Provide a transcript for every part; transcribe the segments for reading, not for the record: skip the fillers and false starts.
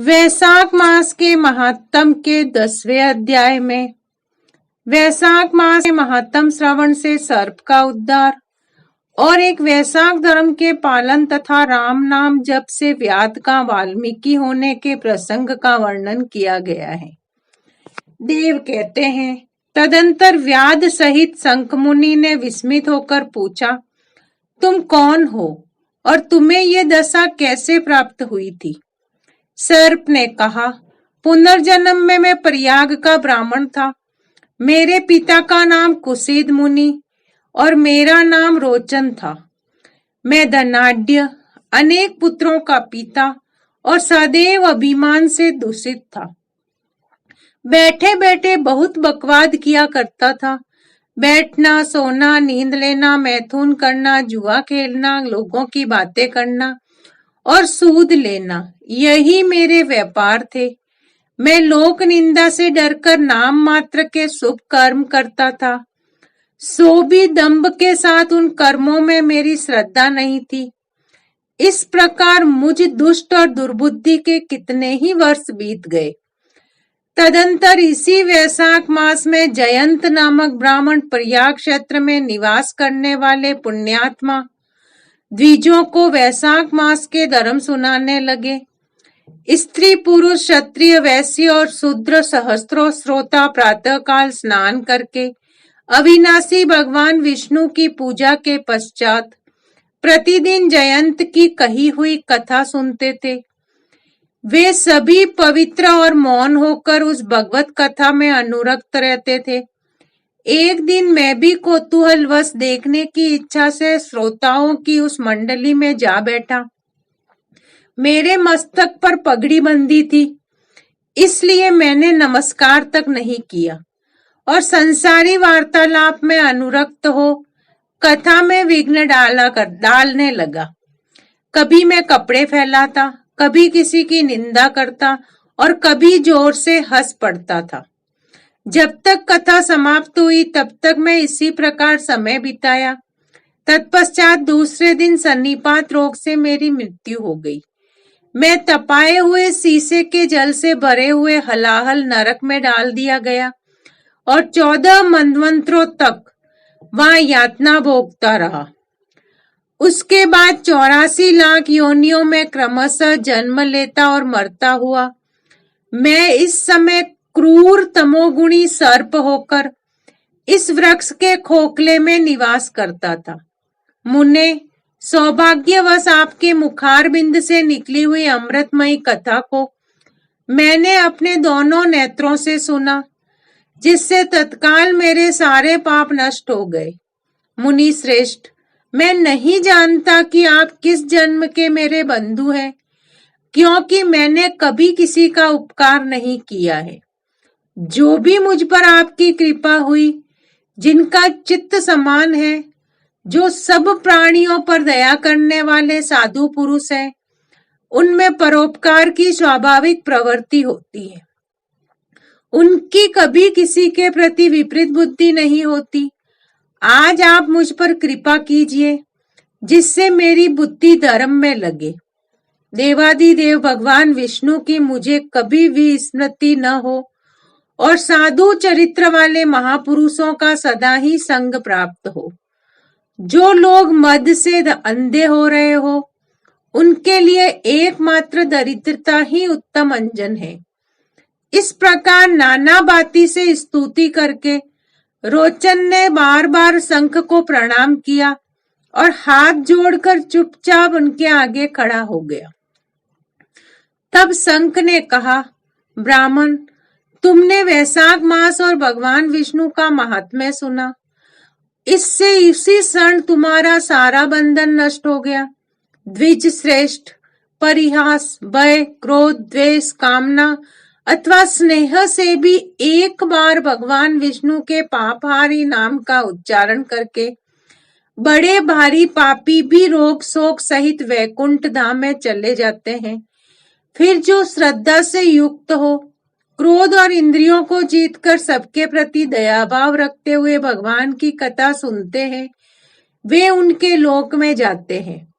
वैशाख मास के महात्म के 10वें अध्याय में वैशाख मास के महात्म श्रवण से सर्प का उद्धार और एक वैशाख धर्म के पालन तथा राम नाम जप से व्याध का वाल्मीकि होने के प्रसंग का वर्णन किया गया है। देव कहते हैं, तदंतर व्याध सहित शंख मुनि ने विस्मित होकर पूछा, तुम कौन हो और तुम्हें ये दशा कैसे प्राप्त हुई थी? सर्प ने कहा, पुनर्जन्म में मैं प्रयाग का ब्राह्मण था। मेरे पिता का नाम कुसीद मुनि और मेरा नाम रोचन था। मैं धनाढ्य, अनेक पुत्रों का पिता और सदैव अभिमान से दूषित था। बैठे बैठे बहुत बकवाद किया करता था। बैठना, सोना, नींद लेना, मैथुन करना, जुआ खेलना, लोगों की बातें करना और सूद लेना, यही मेरे व्यापार थे। मैं लोक निंदा से डरकर नाम मात्र के शुभ कर्म करता था। सो भी दंभ के साथ उन कर्मों में मेरी श्रद्धा नहीं थी। इस प्रकार मुझ दुष्ट और दुर्बुद्धि के कितने ही वर्ष बीत गए। तदंतर इसी वैशाख मास में जयंत नामक ब्राह्मण प्रयाग क्षेत्र में निवास करने वाले पुण्यात्मा द्विजों को वैशाख मास के धर्म सुनाने लगे। स्त्री पुरुष क्षत्रिय वैश्य और शूद्र सहस्त्रों श्रोता प्रातःकाल स्नान करके अविनाशी भगवान विष्णु की पूजा के पश्चात प्रतिदिन जयंत की कही हुई कथा सुनते थे। वे सभी पवित्र और मौन होकर उस भगवत कथा में अनुरक्त रहते थे। एक दिन मैं भी कौतूहलवश देखने की इच्छा से श्रोताओं की उस मंडली में जा बैठा। मेरे मस्तक पर पगड़ी बंधी थी, इसलिए मैंने नमस्कार तक नहीं किया और संसारी वार्तालाप में अनुरक्त हो कथा में विघ्न डालने लगा। कभी मैं कपड़े फैलाता, कभी किसी की निंदा करता और कभी जोर से हंस पड़ता था। जब तक कथा समाप्त हुई तब तक मैं इसी प्रकार समय बिताया। तत्पश्चात दूसरे दिन सन्निपात रोग से मेरी मृत्यु हो गई। मैं तपाए हुए शीशे के जल से भरे हुए हलाहल नरक में डाल दिया गया और 14 मनवंतरों तक वहां यातना भोगता रहा। उसके बाद 84 लाख योनियों में क्रमशः जन्म लेता और मरता हुआ मैं इस समय क्रूर तमोगुणी सर्प होकर इस वृक्ष के खोखले में निवास करता था। मुने, सौभाग्यवश आपके मुखारबिंद से निकली हुई अमृतमयी कथा को मैंने अपने दोनों नेत्रों से सुना, जिससे तत्काल मेरे सारे पाप नष्ट हो गए। मुनि श्रेष्ठ, मैं नहीं जानता कि आप किस जन्म के मेरे बंधु हैं, क्योंकि मैंने कभी किसी का उपकार नहीं किया है। जो भी मुझ पर आपकी कृपा हुई, जिनका चित्त समान है, जो सब प्राणियों पर दया करने वाले साधु पुरुष हैं, उनमें परोपकार की स्वाभाविक प्रवृत्ति होती है। उनकी कभी किसी के प्रति विपरीत बुद्धि नहीं होती। आज आप मुझ पर कृपा कीजिए, जिससे मेरी बुद्धि धर्म में लगे। देवादिदेव भगवान विष्णु की मुझे कभी भी स्मृति न हो और साधु चरित्र वाले महापुरुषों का सदा ही संग प्राप्त हो। जो लोग मद से अंधे हो रहे हो, उनके लिए एकमात्र दरिद्रता ही उत्तम अंजन है। इस प्रकार नाना बाती से स्तुति करके रोचन ने बार बार शंख को प्रणाम किया और हाथ जोड़कर चुपचाप उनके आगे खड़ा हो गया। तब शंख ने कहा, ब्राह्मण, तुमने वैशाख मास और भगवान विष्णु का महात्म्य सुना। इससे इसी क्षण तुम्हारा सारा बंधन नष्ट हो गया। द्विज श्रेष्ठ, परिहास, भय, क्रोध, द्वेष, कामना अथवा स्नेह से भी एक बार भगवान विष्णु के पापहारी नाम का उच्चारण करके बड़े भारी पापी भी रोग शोक सहित वैकुंठ धाम में चले जाते हैं। फिर जो श्रद्धा से युक्त हो, क्रोध और इंद्रियों को जीतकर सबके प्रति दया भाव रखते हुए भगवान की कथा सुनते हैं, वे उनके लोक में जाते हैं।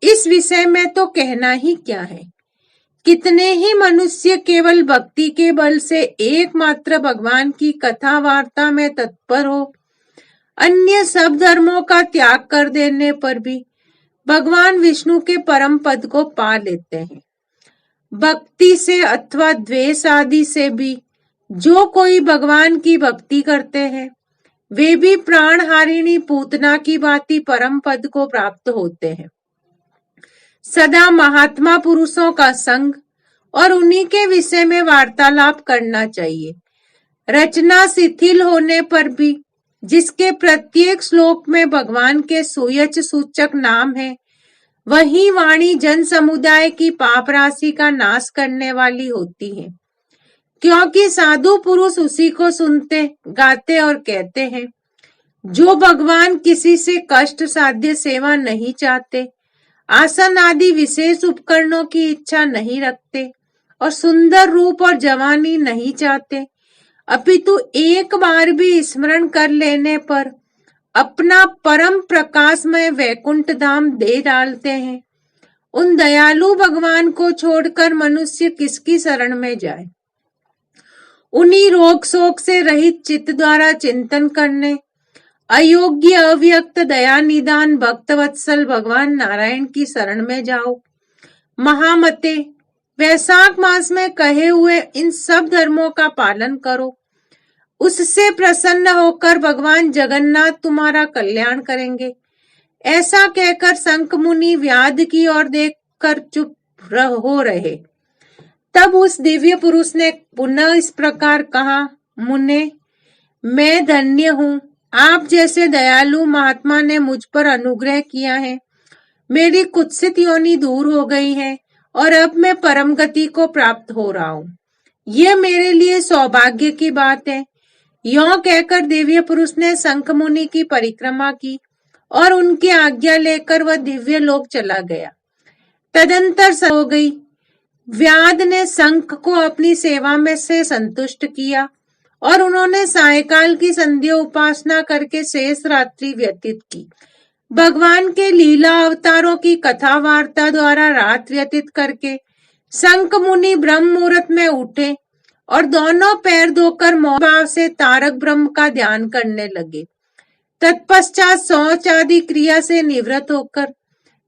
इस विषय में तो कहना ही क्या है। कितने ही मनुष्य केवल भक्ति के बल से एकमात्र भगवान की कथा वार्ता में तत्पर हो, अन्य सब धर्मों का त्याग कर देने पर भी भगवान विष्णु के परम पद को पा लेते हैं। भक्ति से अथवा द्वेष आदि से भी जो कोई भगवान की भक्ति करते हैं, वे भी प्राणहारिणी पूतना की भांति परम पद को प्राप्त होते हैं। सदा महात्मा पुरुषों का संग और उन्हीं के विषय में वार्तालाप करना चाहिए। रचना शिथिल होने पर भी जिसके प्रत्येक श्लोक में भगवान के सुयच सूचक नाम है, वही वाणी जन समुदाय की पाप राशि का नाश करने वाली होती है, क्योंकि साधु पुरुष उसी को सुनते, गाते और कहते हैं। जो भगवान किसी से कष्ट साध्य सेवा नहीं चाहते, आसन आदि विशेष उपकरणों की इच्छा नहीं रखते और सुंदर रूप और जवानी नहीं चाहते, अपितु एक बार भी स्मरण कर लेने पर अपना परम प्रकाशमय वैकुंठ धाम दे डालते हैं, उन दयालु भगवान को छोड़कर मनुष्य किसकी शरण में जाए। उन्हीं रोग शोक से रहित चित्त द्वारा चिंतन करने अयोग्य अव्यक्त दया निदान भक्तवत्सल भगवान नारायण की शरण में जाओ। महामते, वैशाख मास में कहे हुए इन सब धर्मों का पालन करो, उससे प्रसन्न होकर भगवान जगन्नाथ तुम्हारा कल्याण करेंगे। ऐसा कहकर संक मुनि व्याध की ओर देखकर चुप हो रहे। तब उस दिव्य पुरुष ने पुनः इस प्रकार कहा, मुने, मैं धन्य हूँ, आप जैसे दयालु महात्मा ने मुझ पर अनुग्रह किया है। मेरी कुत्सित योनि दूर हो गई है और अब मैं परम गति को प्राप्त हो रहा हूँ। यह मेरे लिए सौभाग्य की बात है। यों कहकर दिव्य पुरुष ने शंख मुनि की परिक्रमा की और उनकी आज्ञा लेकर वह दिव्य लोक चला गया। तदंतर हो गई। व्याध ने शंख को अपनी सेवा में से संतुष्ट किया और उन्होंने सायकाल की संध्या उपासना करके शेष रात्रि व्यतीत की। भगवान के लीला अवतारों की कथा वार्ता द्वारा रात व्यतीत करके शंख मुनि ब्रह्म मुहूर्त में उठे और दोनों पैर धोकर मौन भाव से तारक ब्रह्म का ध्यान करने लगे। तत्पश्चात शौच आदि क्रिया से निवृत्त होकर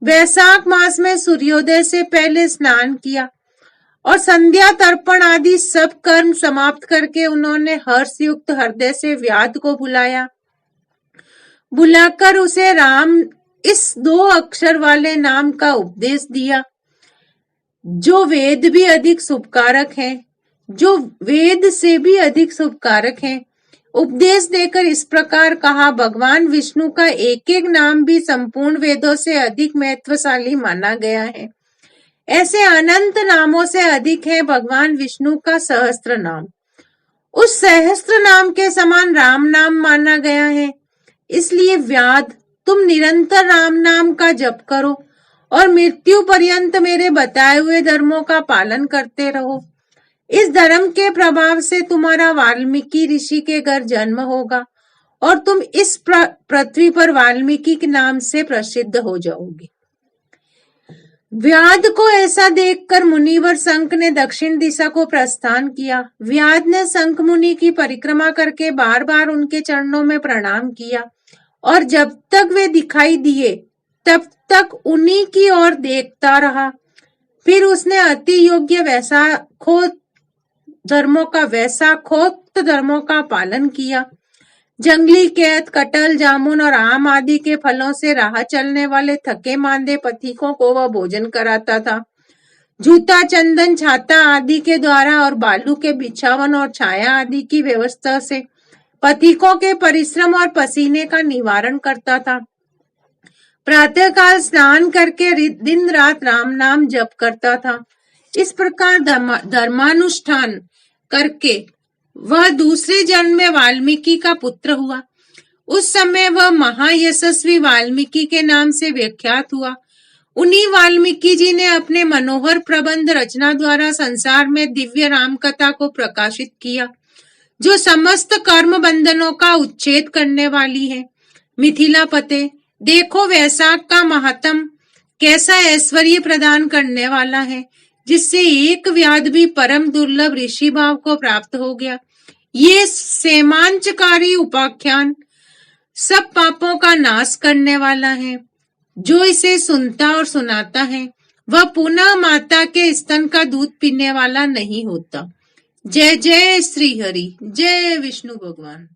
वैशाख मास में सूर्योदय से पहले स्नान किया और संध्या तर्पण आदि सब कर्म समाप्त करके उन्होंने हर्ष युक्त हृदय से व्याध को बुलाकर उसे राम इस 2 अक्षर वाले नाम का उपदेश दिया, जो वेद भी अधिक शुभकारक है, जो वेद से भी अधिक शुभकारक है। उपदेश देकर इस प्रकार कहा, भगवान विष्णु का एक एक नाम भी संपूर्ण वेदों से अधिक महत्वशाली माना गया है। ऐसे अनंत नामों से अधिक है भगवान विष्णु का सहस्त्र नाम। उस सहस्त्र नाम के समान राम नाम माना गया है। इसलिए व्याध, तुम निरंतर राम नाम का जप करो और मृत्यु पर्यंत मेरे बताए हुए धर्मों का पालन करते रहो। इस धर्म के प्रभाव से तुम्हारा वाल्मीकि ऋषि के घर जन्म होगा और तुम इस पृथ्वी पर वाल्मीकि के नाम से प्रसिद्ध हो जाओगे। व्याध को ऐसा देखकर मुनिवर शंख ने दक्षिण दिशा को प्रस्थान किया। व्याध ने शंख मुनि की परिक्रमा करके बार बार उनके चरणों में प्रणाम किया और जब तक वे दिखाई दिए तब तक उन्हीं की ओर देखता रहा। फिर उसने अति योग्य वैशाखोक्त धर्मों का पालन किया। जंगली कैद, कटहल, जामुन और आम आदि के फलों से राह चलने वाले थके मांदे पथिकों को वह भोजन कराता था। जूता, चंदन, छाता आदि के द्वारा और बालू के बिछावन और छाया आदि की व्यवस्था से पथिकों के परिश्रम और पसीने का निवारण करता था। प्रातःकाल स्नान करके दिन रात राम नाम जप करता था। इस प्रकार धर्मानुष्ठान करके वह दूसरे जन्म में वाल्मीकि का पुत्र हुआ। उस समय वह महायशस्वी वाल्मीकि के नाम से विख्यात हुआ। उन्हीं वाल्मीकि जी ने अपने मनोहर प्रबंध रचना द्वारा संसार में दिव्य राम कथा को प्रकाशित किया, जो समस्त कर्म बंधनों का उच्छेद करने वाली है। मिथिलापते, देखो वैशाख का महात्म कैसा ऐश्वर्य प्रदान करने वाला है, जिससे एक व्याध भी परम दुर्लभ ऋषि भाव को प्राप्त हो गया। ये सेमांचकारी उपाख्यान सब पापों का नाश करने वाला है। जो इसे सुनता और सुनाता है वह पुनः माता के स्तन का दूध पीने वाला नहीं होता। जय जय श्री हरि, जय विष्णु भगवान।